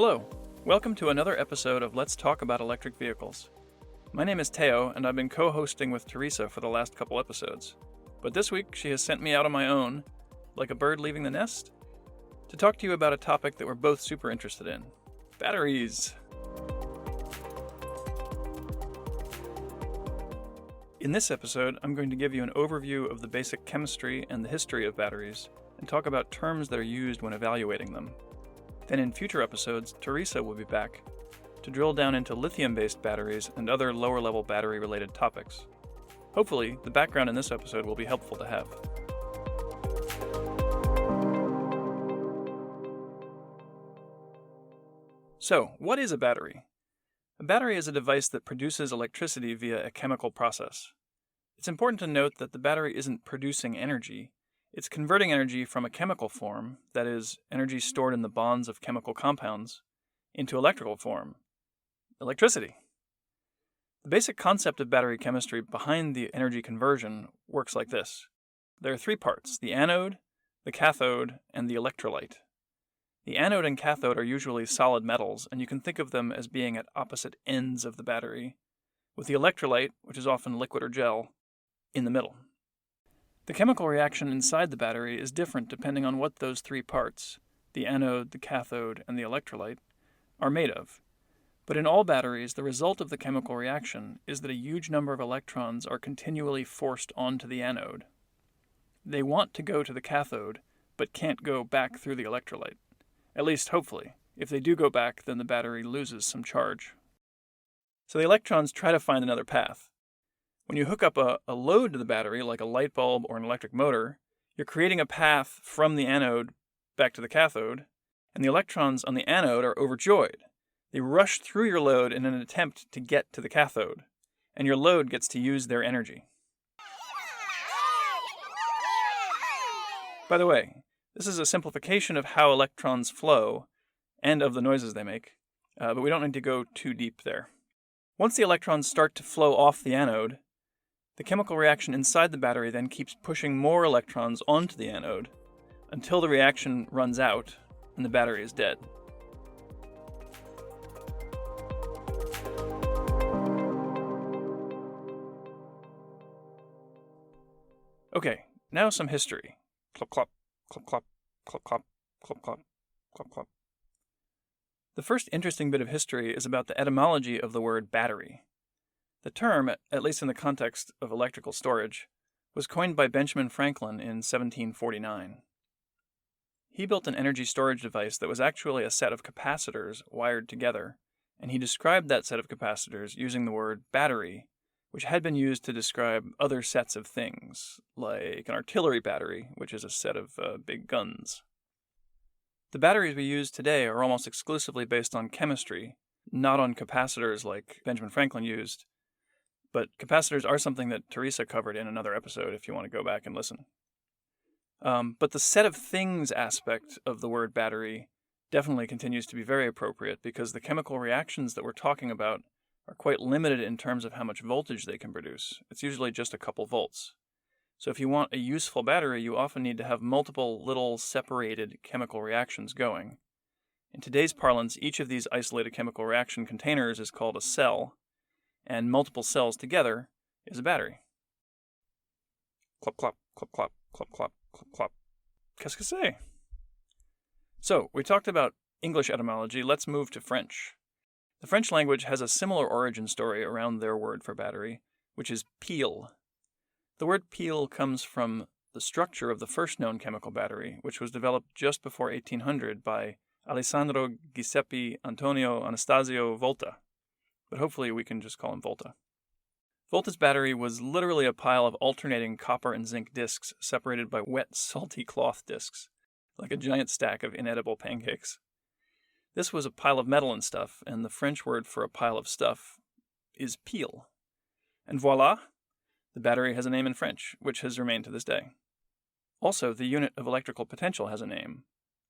Hello, welcome to another episode of Let's Talk About Electric Vehicles. My name is Teo, and I've been co-hosting with Teresa for the last couple episodes. But this week, she has sent me out on my own, like a bird leaving the nest, to talk to you about a topic that we're both super interested in: batteries. In this episode, I'm going to give you an overview of the basic chemistry and the history of batteries, and talk about terms that are used when evaluating them. Then in future episodes, Teresa will be back to drill down into lithium-based batteries and other lower-level battery-related topics. Hopefully, the background in this episode will be helpful to have. So, what is a battery? A battery is a device that produces electricity via a chemical process. It's important to note that the battery isn't producing energy. It's converting energy from a chemical form, that is, energy stored in the bonds of chemical compounds, into electrical form, electricity. The basic concept of battery chemistry behind the energy conversion works like this. There are three parts: the anode, the cathode, and the electrolyte. The anode and cathode are usually solid metals, and you can think of them as being at opposite ends of the battery, with the electrolyte, which is often liquid or gel, in the middle. The chemical reaction inside the battery is different depending on what those three parts, the anode, the cathode, and the electrolyte, are made of. But in all batteries, the result of the chemical reaction is that a huge number of electrons are continually forced onto the anode. They want to go to the cathode, but can't go back through the electrolyte. At least, hopefully. If they do go back, then the battery loses some charge. So the electrons try to find another path. When you hook up a load to the battery, like a light bulb or an electric motor, you're creating a path from the anode back to the cathode, and the electrons on the anode are overjoyed. They rush through your load in an attempt to get to the cathode, and your load gets to use their energy. By the way, this is a simplification of how electrons flow and of the noises they make, but we don't need to go too deep there. Once the electrons start to flow off the anode, the chemical reaction inside the battery then keeps pushing more electrons onto the anode until the reaction runs out and the battery is dead. Okay, now some history. Clop, clop, clop, clop, clop, clop, clop, clop, clop, clop. The first interesting bit of history is about the etymology of the word battery. The term, at least in the context of electrical storage, was coined by Benjamin Franklin in 1749. He built an energy storage device that was actually a set of capacitors wired together, and he described that set of capacitors using the word battery, which had been used to describe other sets of things, like an artillery battery, which is a set of big guns. The batteries we use today are almost exclusively based on chemistry, not on capacitors like Benjamin Franklin used, but capacitors are something that Teresa covered in another episode if you want to go back and listen. But the set of things aspect of the word battery definitely continues to be very appropriate because the chemical reactions that we're talking about are quite limited in terms of how much voltage they can produce. It's usually just a couple volts. So if you want a useful battery, you often need to have multiple little separated chemical reactions going. In today's parlance, each of these isolated chemical reaction containers is called a cell, and multiple cells together is a battery. Clop, clop, clop, clop, clop, clop, clop, clop. Qu'est-ce que c'est? So, we talked about English etymology. Let's move to French. The French language has a similar origin story around their word for battery, which is pile. The word pile comes from the structure of the first known chemical battery, which was developed just before 1800 by Alessandro Giuseppe Antonio Anastasio Volta. But hopefully we can just call him Volta. Volta's battery was literally a pile of alternating copper and zinc discs separated by wet, salty cloth discs, like a giant stack of inedible pancakes. This was a pile of metal and stuff, and the French word for a pile of stuff is pile. And voila, the battery has a name in French, which has remained to this day. Also, the unit of electrical potential has a name,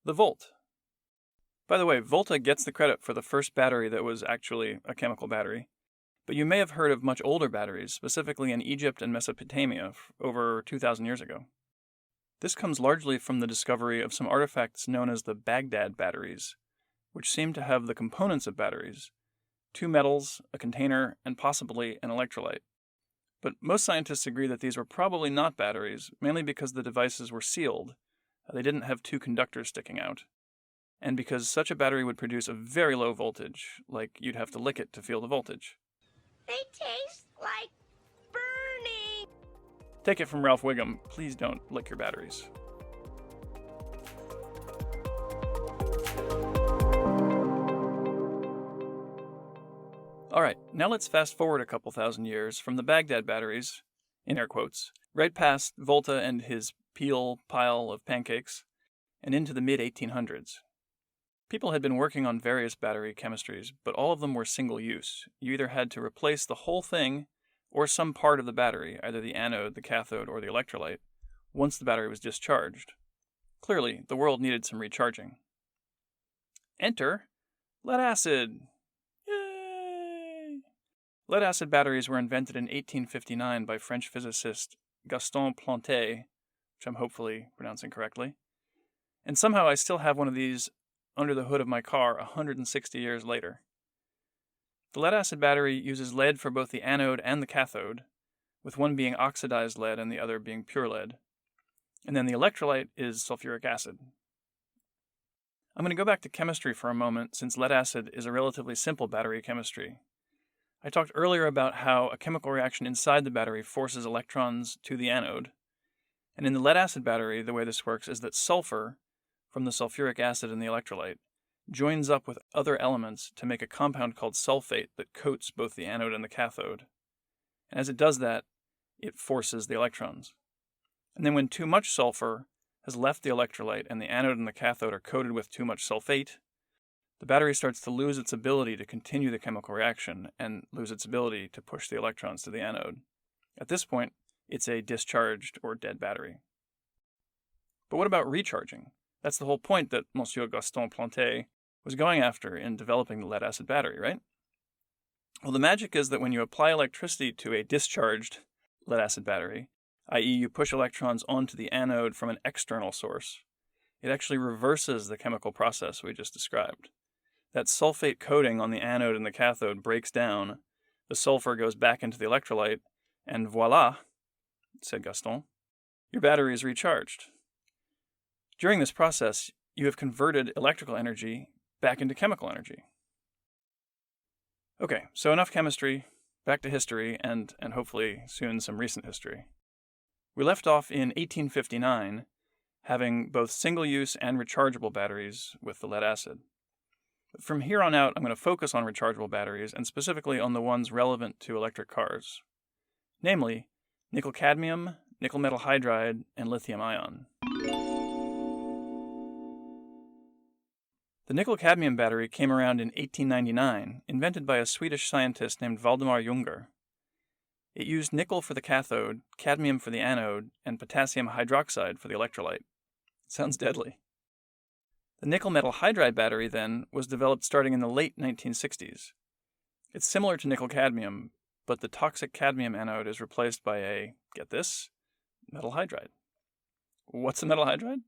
the volt. By the way, Volta gets the credit for the first battery that was actually a chemical battery, but you may have heard of much older batteries, specifically in Egypt and Mesopotamia, over 2,000 years ago. This comes largely from the discovery of some artifacts known as the Baghdad batteries, which seemed to have the components of batteries: 2 metals, a container, and possibly an electrolyte. But most scientists agree that these were probably not batteries, mainly because the devices were sealed. They didn't have 2 conductors sticking out. And because such a battery would produce a very low voltage, like you'd have to lick it to feel the voltage. They taste like burning. Take it from Ralph Wiggum, please don't lick your batteries. Alright, now let's fast forward a couple thousand years from the Baghdad batteries, in air quotes, right past Volta and his pile of pancakes, and into the mid-1800s. People had been working on various battery chemistries, but all of them were single-use. You either had to replace the whole thing or some part of the battery, either the anode, the cathode, or the electrolyte, once the battery was discharged. Clearly, the world needed some recharging. Enter lead-acid. Yay! Lead-acid batteries were invented in 1859 by French physicist Gaston Planté, which I'm hopefully pronouncing correctly. And somehow I still have one of these under the hood of my car 160 years later. The lead-acid battery uses lead for both the anode and the cathode, with one being oxidized lead and the other being pure lead. And then the electrolyte is sulfuric acid. I'm going to go back to chemistry for a moment, since lead-acid is a relatively simple battery chemistry. I talked earlier about how a chemical reaction inside the battery forces electrons to the anode. And in the lead-acid battery, the way this works is that sulfur, from the sulfuric acid in the electrolyte, joins up with other elements to make a compound called sulfate that coats both the anode and the cathode. And as it does that, it forces the electrons. And then when too much sulfur has left the electrolyte and the anode and the cathode are coated with too much sulfate, the battery starts to lose its ability to continue the chemical reaction and lose its ability to push the electrons to the anode. At this point, it's a discharged or dead battery. But what about recharging? That's the whole point that Monsieur Gaston Planté was going after in developing the lead-acid battery, right? Well, the magic is that when you apply electricity to a discharged lead-acid battery, i.e. you push electrons onto the anode from an external source, it actually reverses the chemical process we just described. That sulfate coating on the anode and the cathode breaks down, the sulfur goes back into the electrolyte, and voila, said Gaston, your battery is recharged. During this process, you have converted electrical energy back into chemical energy. Okay, so enough chemistry, back to history, and hopefully soon some recent history. We left off in 1859, having both single-use and rechargeable batteries with the lead acid. From here on out, I'm going to focus on rechargeable batteries, and specifically on the ones relevant to electric cars. Namely, nickel-cadmium, nickel metal hydride, and lithium-ion. The nickel-cadmium battery came around in 1899, invented by a Swedish scientist named Valdemar Junger. It used nickel for the cathode, cadmium for the anode, and potassium hydroxide for the electrolyte. Sounds deadly. The nickel metal hydride battery, then, was developed starting in the late 1960s. It's similar to nickel-cadmium, but the toxic cadmium anode is replaced by a, get this, metal hydride. What's a metal hydride?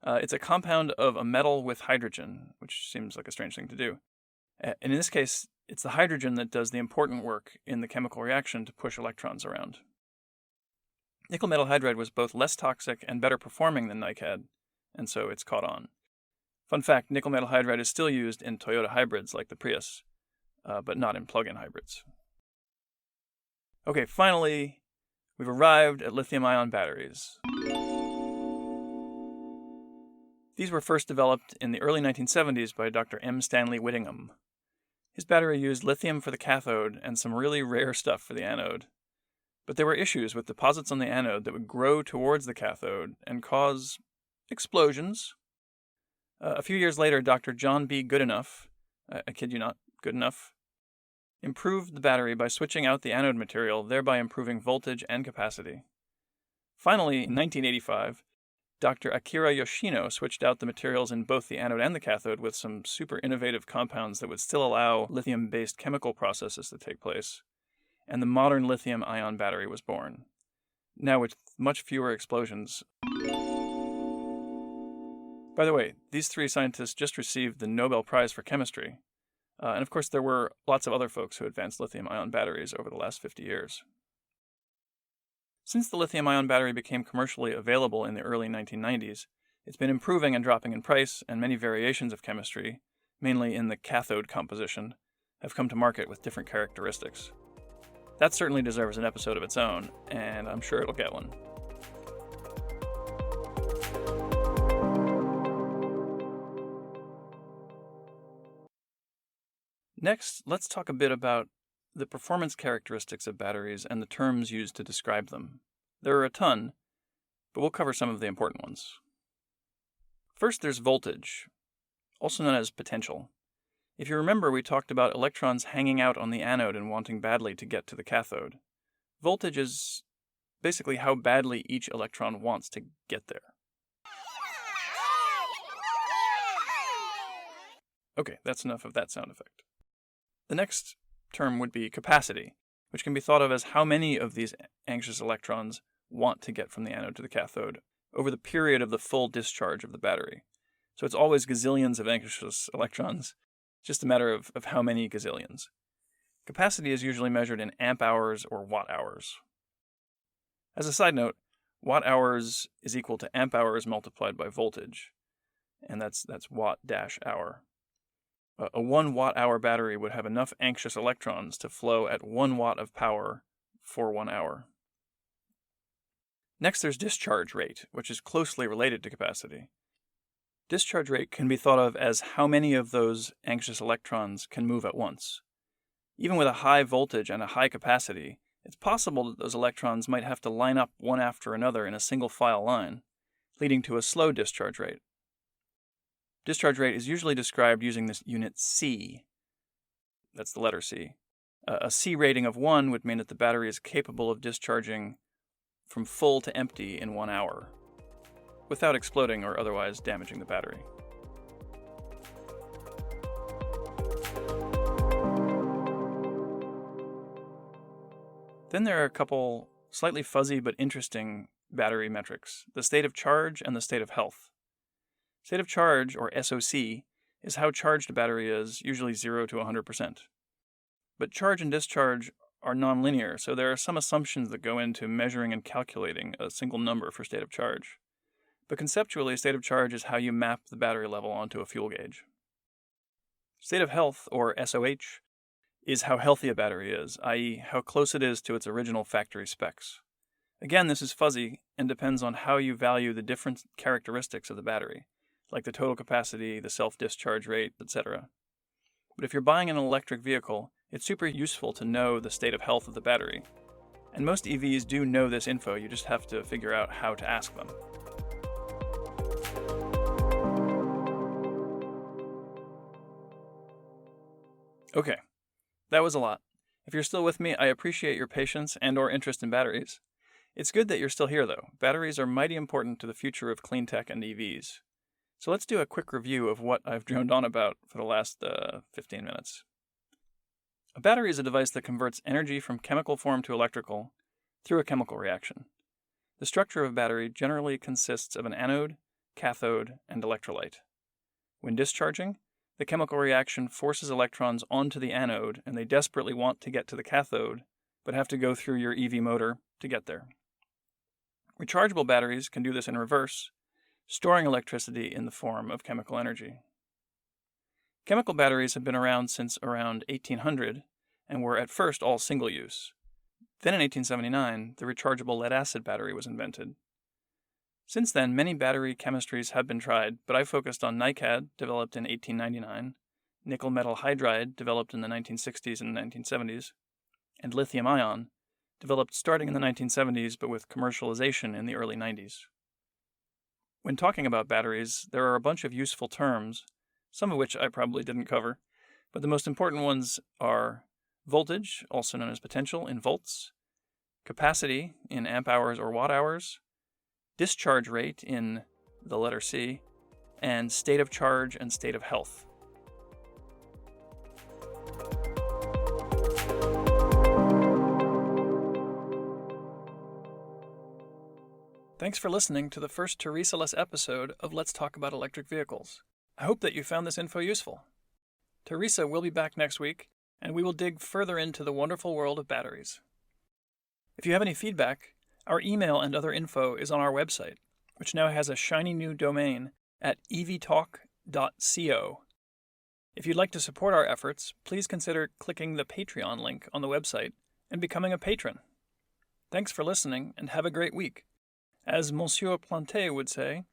It's a compound of a metal with hydrogen, which seems like a strange thing to do. And in this case, it's the hydrogen that does the important work in the chemical reaction to push electrons around. Nickel metal hydride was both less toxic and better performing than NiCad, and so it's caught on. Fun fact, nickel metal hydride is still used in Toyota hybrids like the Prius, but not in plug-in hybrids. Okay, finally, we've arrived at lithium-ion batteries. These were first developed in the early 1970s by Dr. M. Stanley Whittingham. His battery used lithium for the cathode and some really rare stuff for the anode. But there were issues with deposits on the anode that would grow towards the cathode and cause explosions. A few years later, Dr. John B. Goodenough, I kid you not, Goodenough, improved the battery by switching out the anode material, thereby improving voltage and capacity. Finally, in 1985, Dr. Akira Yoshino switched out the materials in both the anode and the cathode with some super innovative compounds that would still allow lithium-based chemical processes to take place, and the modern lithium-ion battery was born. Now with much fewer explosions. By the way, these three scientists just received the Nobel Prize for Chemistry. And of course, there were lots of other folks who advanced lithium-ion batteries over the last 50 years. Since the lithium-ion battery became commercially available in the early 1990s, it's been improving and dropping in price, and many variations of chemistry, mainly in the cathode composition, have come to market with different characteristics. That certainly deserves an episode of its own, and I'm sure it'll get one. Next, let's talk a bit about the performance characteristics of batteries and the terms used to describe them. There are a ton, but we'll cover some of the important ones. First, there's voltage, also known as potential. If you remember, we talked about electrons hanging out on the anode and wanting badly to get to the cathode. Voltage is basically how badly each electron wants to get there. Okay, that's enough of that sound effect. The next term would be capacity, which can be thought of as how many of these anxious electrons want to get from the anode to the cathode over the period of the full discharge of the battery. So it's always gazillions of anxious electrons, just a matter of how many gazillions. Capacity is usually measured in amp hours or watt hours. As a side note, watt hours is equal to amp hours multiplied by voltage, and that's watt-hour. A 1 watt-hour battery would have enough anxious electrons to flow at 1 watt of power for 1 hour. Next, there's discharge rate, which is closely related to capacity. Discharge rate can be thought of as how many of those anxious electrons can move at once. Even with a high voltage and a high capacity, it's possible that those electrons might have to line up one after another in a single file line, leading to a slow discharge rate. Discharge rate is usually described using this unit C. That's the letter C. A C rating of 1 would mean that the battery is capable of discharging from full to empty in 1 hour, without exploding or otherwise damaging the battery. Then there are a couple slightly fuzzy but interesting battery metrics: the state of charge and the state of health. State of charge, or SOC, is how charged a battery is, usually 0 to 100%. But charge and discharge are nonlinear, so there are some assumptions that go into measuring and calculating a single number for state of charge. But conceptually, state of charge is how you map the battery level onto a fuel gauge. State of health, or SOH, is how healthy a battery is, i.e., how close it is to its original factory specs. Again, this is fuzzy and depends on how you value the different characteristics of the battery, like the total capacity, the self-discharge rate, etc. But if you're buying an electric vehicle, it's super useful to know the state of health of the battery. And most EVs do know this info, you just have to figure out how to ask them. Okay, that was a lot. If you're still with me, I appreciate your patience and/or interest in batteries. It's good that you're still here, though. Batteries are mighty important to the future of clean tech and EVs. So let's do a quick review of what I've droned on about for the last 15 minutes. A battery is a device that converts energy from chemical form to electrical through a chemical reaction. The structure of a battery generally consists of an anode, cathode, and electrolyte. When discharging, the chemical reaction forces electrons onto the anode, and they desperately want to get to the cathode, but have to go through your EV motor to get there. Rechargeable batteries can do this in reverse, storing electricity in the form of chemical energy. Chemical batteries have been around since around 1800 and were at first all single-use. Then in 1879, the rechargeable lead-acid battery was invented. Since then, many battery chemistries have been tried, but I focused on NiCad, developed in 1899, nickel metal hydride, developed in the 1960s and 1970s, and lithium-ion, developed starting in the 1970s but with commercialization in the early 90s. When talking about batteries, there are a bunch of useful terms, some of which I probably didn't cover, but the most important ones are voltage, also known as potential, in volts, capacity in amp hours or watt hours, discharge rate in the letter C, and state of charge and state of health. Thanks for listening to the first Teresa-less episode of Let's Talk About Electric Vehicles. I hope that you found this info useful. Teresa will be back next week, and we will dig further into the wonderful world of batteries. If you have any feedback, our email and other info is on our website, which now has a shiny new domain at evtalk.co. If you'd like to support our efforts, please consider clicking the Patreon link on the website and becoming a patron. Thanks for listening, and have a great week. As Monsieur Planté would say,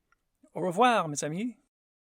au revoir, mes amis.